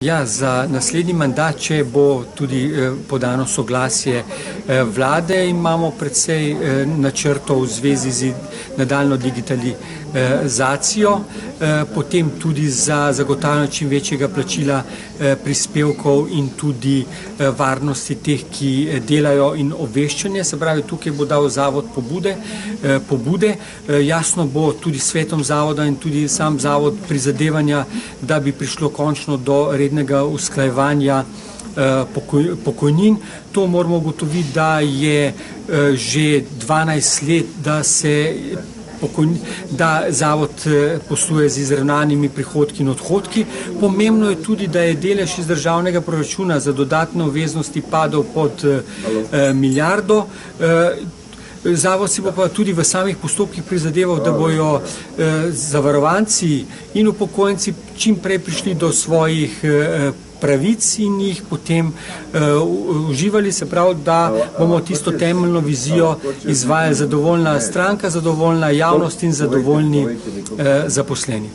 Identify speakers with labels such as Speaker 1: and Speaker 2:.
Speaker 1: Ja, za naslednji mandat, če bo tudi podano soglasje vlade, imamo precej načrtov v zvezi z nadaljno digitalizacijo, potem tudi za zagotavljanje čim večjega plačila prispevkov in tudi varnosti teh, ki delajo in obveščanje. Se pravi, tukaj bo dal zavod pobude. Jasno bo tudi svetom zavoda in tudi sam zavod prizadevanja, da bi prišlo končno do rednega usklajevanja pokojnin. To moramo ugotoviti, da je že 12 let, da zavod posluje z izravnanimi prihodki in odhodki. Pomembno je tudi, da je delež iz državnega proračuna za dodatne obveznosti padel pod milijardo. Zavod si bo pa tudi v samih postopkih prizadeval, da bojo zavarovanci in upokojenci čim prej prišli do svojih pravic in jih potem uživali, se pravi, da bomo tisto temeljno vizijo izvajali zadovoljna stranka, zadovoljna javnost in zadovoljni zaposleni.